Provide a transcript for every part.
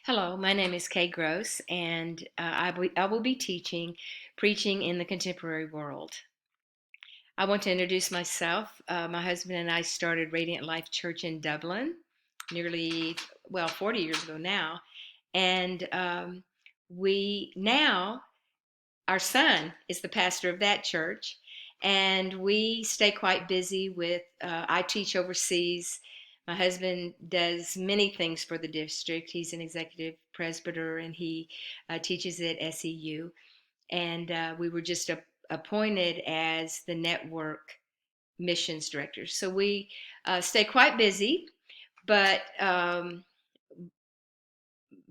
Hello, my name is Kay Gross, and I will be teaching Preaching in the Contemporary World. I want to introduce myself. My husband and I started Radiant Life Church in Dublin 40 years ago now. And our son is the pastor of that church, and we stay quite busy with, I teach overseas. My husband does many things for the district. He's an executive presbyter and he teaches at SEU. And we were just appointed as the network missions directors. So we stay quite busy, but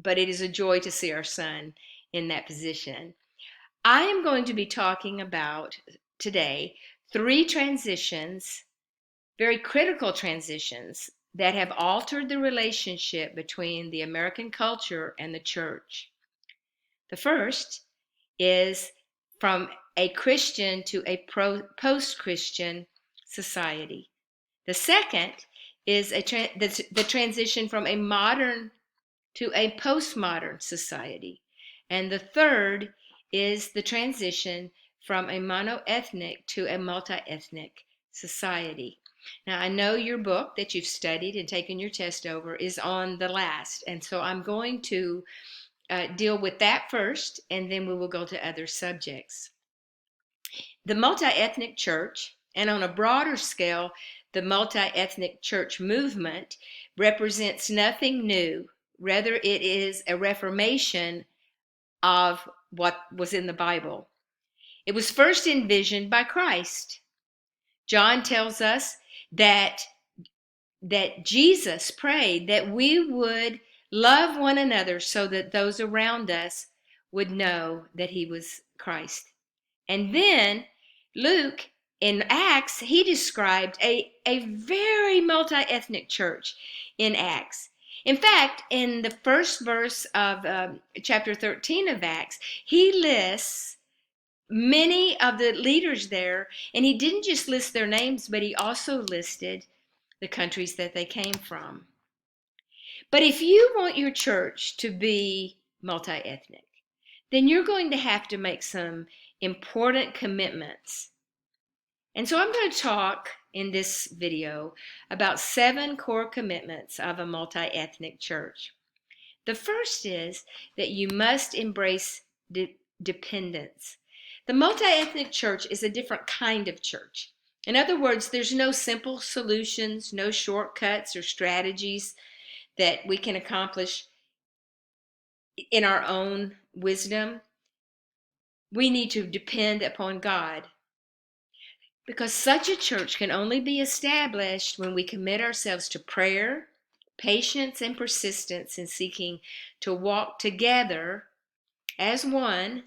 it is a joy to see our son in that position. I am going to be talking about today three transitions, very critical transitions, that have altered the relationship between the American culture and the church. The first is from a Christian to a post-Christian society. The second is the transition from a modern to a postmodern society. And the third is the transition from a monoethnic to a multi-ethnic society. Now, I know your book that you've studied and taken your test over is on the last, and so I'm going to deal with that first, and then we will go to other subjects. The multi-ethnic church, and on a broader scale, the multi-ethnic church movement, represents nothing new. Rather, it is a reformation of what was in the Bible. It was first envisioned by Christ. John tells us that Jesus prayed that we would love one another so that those around us would know that he was Christ. And then Luke, in Acts, he described a very multi-ethnic church in Acts. In fact, in the first verse of chapter 13 of Acts, he lists many of the leaders there, and he didn't just list their names, but he also listed the countries that they came from. But if you want your church to be multi-ethnic, then you're going to have to make some important commitments. And so I'm going to talk in this video about 7 core commitments of a multi-ethnic church. The first is that you must embrace dependence. The multi-ethnic church is a different kind of church. In other words, there's no simple solutions, no shortcuts or strategies that we can accomplish in our own wisdom. We need to depend upon God, because such a church can only be established when we commit ourselves to prayer, patience, and persistence in seeking to walk together as one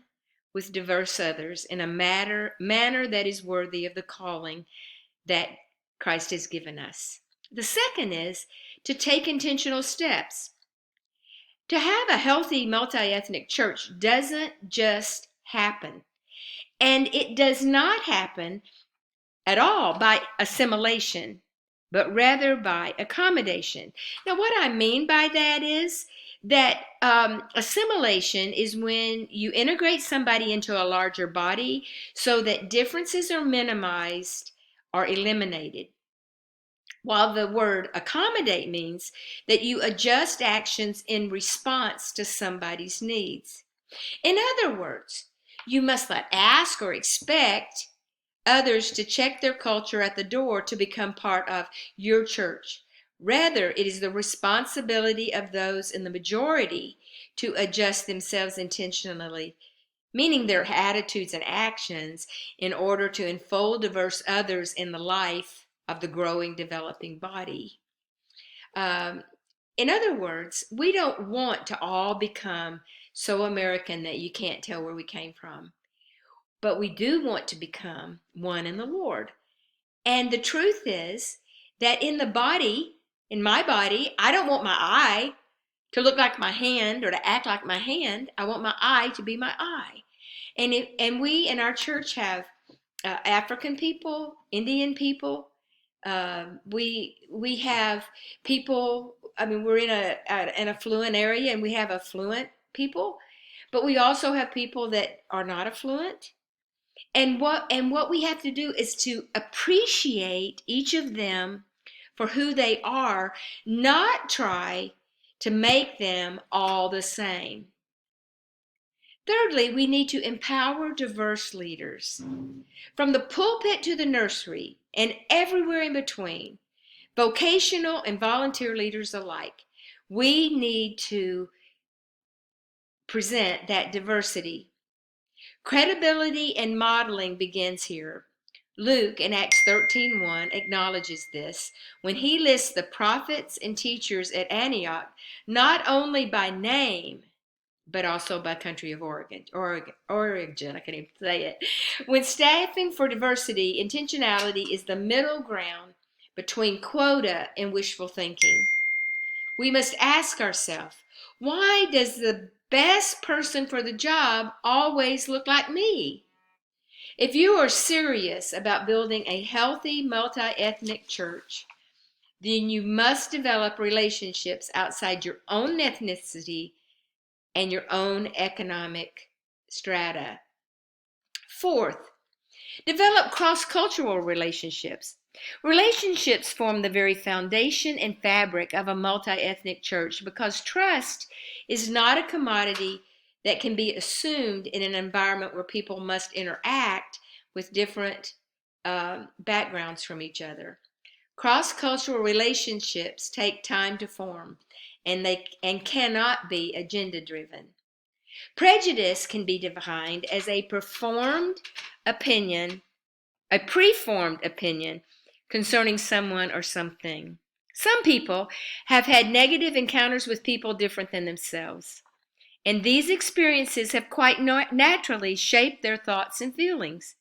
with diverse others in a manner that is worthy of the calling that Christ has given us. The second is to take intentional steps. To have a healthy multi-ethnic church doesn't just happen. And it does not happen at all by assimilation, but rather by accommodation. Now, what I mean by that is that assimilation is when you integrate somebody into a larger body so that differences are minimized or eliminated. While the word accommodate means that you adjust actions in response to somebody's needs. In other words, you must not ask or expect others to check their culture at the door to become part of your church. Rather, it is the responsibility of those in the majority to adjust themselves intentionally, meaning their attitudes and actions, in order to enfold diverse others in the life of the growing, developing body. In other words, we don't want to all become so American that you can't tell where we came from. But we do want to become one in the Lord. And the truth is that in my body, I don't want my eye to look like my hand or to act like my hand. I want my eye to be my eye. And we in our church have African people, Indian people. We have people I mean, we're in an affluent area and we have affluent people, but we also have people that are not affluent. And what we have to do is to appreciate each of them for who they are, not try to make them all the same. Thirdly, we need to empower diverse leaders. From the pulpit to the nursery and everywhere in between, vocational and volunteer leaders alike, we need to present that diversity. Credibility and modeling begins here. Luke in Acts 13:1 acknowledges this when he lists the prophets and teachers at Antioch not only by name, but also by country of origin, I can't even say it. When staffing for diversity, intentionality is the middle ground between quota and wishful thinking. We must ask ourselves, why does the best person for the job always look like me? If you are serious about building a healthy multi-ethnic church, then you must develop relationships outside your own ethnicity and your own economic strata. Fourth, develop cross-cultural relationships. Relationships form the very foundation and fabric of a multi-ethnic church because trust is not a commodity that can be assumed in an environment where people must interact with different backgrounds from each other. Cross-cultural relationships take time to form, and cannot be agenda-driven. Prejudice can be defined as a preformed opinion concerning someone or something. Some people have had negative encounters with people different than themselves, and these experiences have quite naturally shaped their thoughts and feelings.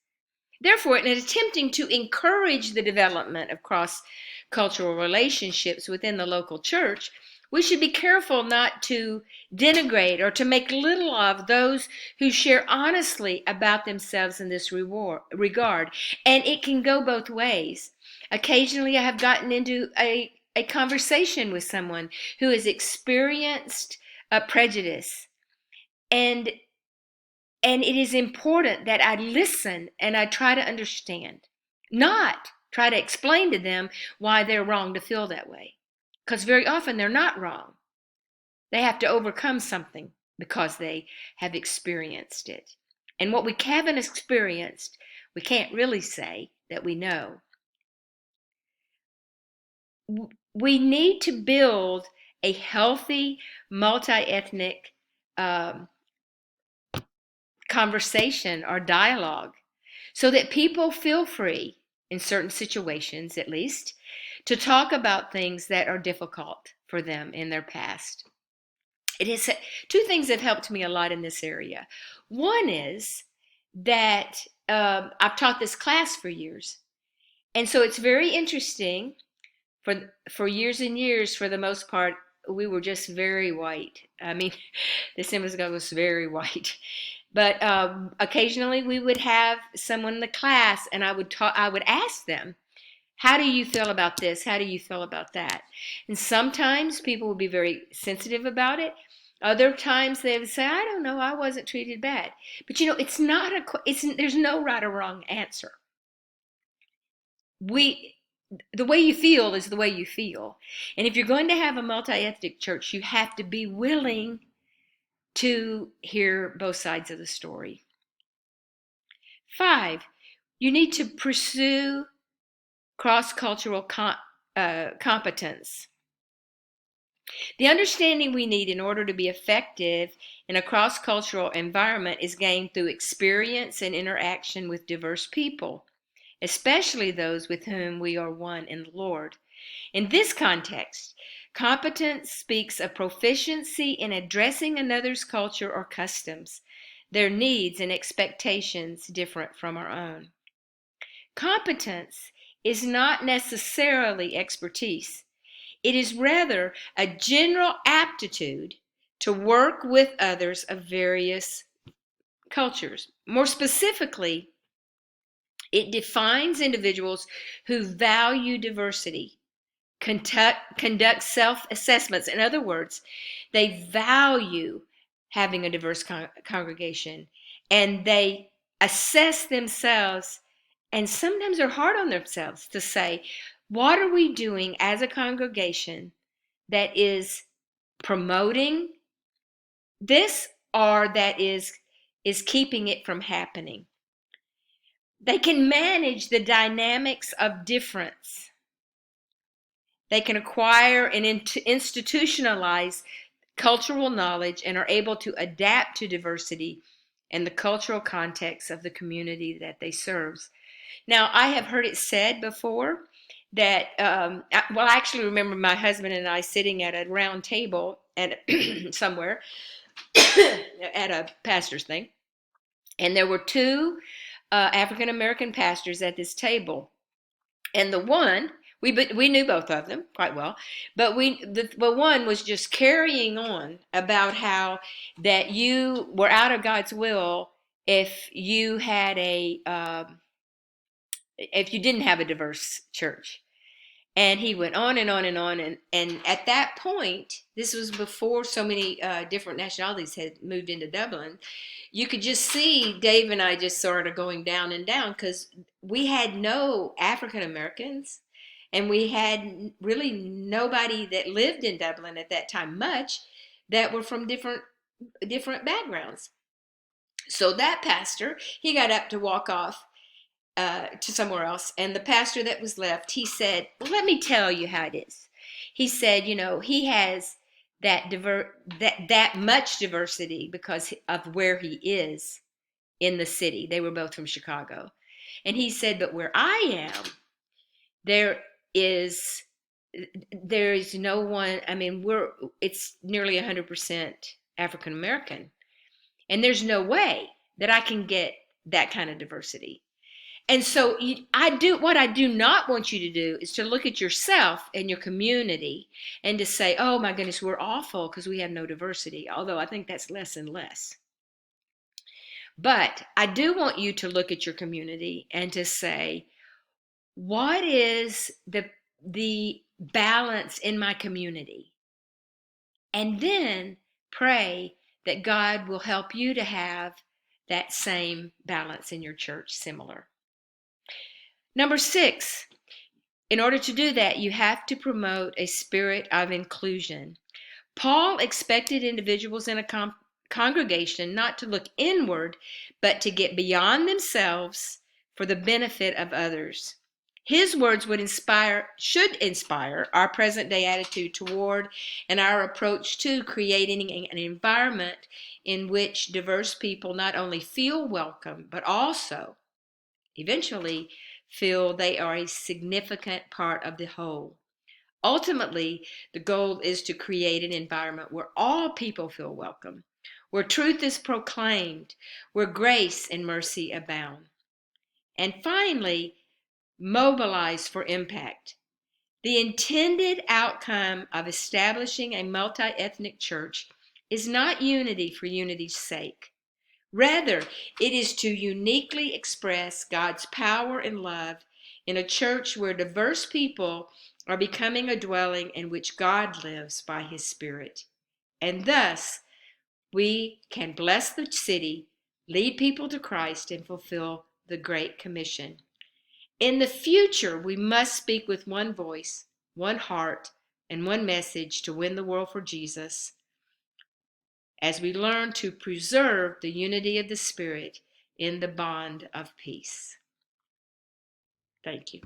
Therefore, in attempting to encourage the development of cross-cultural relationships within the local church, we should be careful not to denigrate or to make little of those who share honestly about themselves in this regard. And it can go both ways. Occasionally, I have gotten into a conversation with someone who has experienced a prejudice. And it is important that I listen and I try to understand, not try to explain to them why they're wrong to feel that way. Because very often they're not wrong. They have to overcome something because they have experienced it. And what we haven't experienced, we can't really say that we know. We need to build a healthy, multi-ethnic conversation or dialogue so that people feel free, in certain situations at least, to talk about things that are difficult for them in their past. Two things have helped me a lot in this area. One is that I've taught this class for years, and so it's very interesting. For years and years, for the most part, we were just very white. I mean, the synagogue was very white. But occasionally we would have someone in the class, and I would ask them, how do you feel about this? How do you feel about that? And sometimes people would be very sensitive about it. Other times they would say, I don't know, I wasn't treated bad. But there's no right or wrong answer. The way you feel is the way you feel. And if you're going to have a multi-ethnic church, you have to be willing to hear both sides of the story. 5, you need to pursue cross-cultural competence. The understanding we need in order to be effective in a cross-cultural environment is gained through experience and interaction with diverse people, especially those with whom we are one in the Lord. In this context, competence speaks of proficiency in addressing another's culture or customs, their needs and expectations different from our own. Competence is not necessarily expertise. It is rather a general aptitude to work with others of various cultures. More specifically, it defines individuals who value diversity, conduct self-assessments. In other words, they value having a diverse congregation, and they assess themselves, and sometimes they're hard on themselves to say, what are we doing as a congregation that is promoting this, or that is keeping it from happening? They can manage the dynamics of difference. They can acquire and institutionalize cultural knowledge and are able to adapt to diversity and the cultural context of the community that they serve. Now, I have heard it said before that, I actually remember my husband and I sitting at a round table at somewhere at a pastor's thing, and there were two African American pastors at this table, and the one we knew both of them quite well, but one was just carrying on about how that you were out of God's will if you had if you didn't have a diverse church. And he went on and on and on. And at that point, this was before so many different nationalities had moved into Dublin, you could just see Dave and I just sort of going down and down, because we had no African Americans, and we had really nobody that lived in Dublin at that time much that were from different backgrounds. So that pastor, he got up to walk off to somewhere else, and the pastor that was left, he said, well, let me tell you how it is. He said, he has that much diversity because of where he is in the city. They were both from Chicago. And he said, but where I am, there is no one. I mean, it's nearly 100% African American, and there's no way that I can get that kind of diversity. And so what I do not want you to do is to look at yourself and your community and to say, oh my goodness, we're awful because we have no diversity. Although I think that's less and less. But I do want you to look at your community and to say, what is the balance in my community? And then pray that God will help you to have that same balance in your church, similar. Number 6, in order to do that, you have to promote a spirit of inclusion. Paul expected individuals in a congregation not to look inward, but to get beyond themselves for the benefit of others. His words should inspire our present day attitude toward and our approach to creating an environment in which diverse people not only feel welcome, but also eventually feel they are a significant part of the whole. Ultimately, the goal is to create an environment where all people feel welcome, where truth is proclaimed, where grace and mercy abound. And finally, mobilize for impact. The intended outcome of establishing a multi-ethnic church is not unity for unity's sake. Rather, it is to uniquely express God's power and love in a church where diverse people are becoming a dwelling in which God lives by his Spirit. And thus, we can bless the city, lead people to Christ, and fulfill the Great Commission. In the future, we must speak with one voice, one heart, and one message to win the world for Jesus, as we learn to preserve the unity of the Spirit in the bond of peace. Thank you.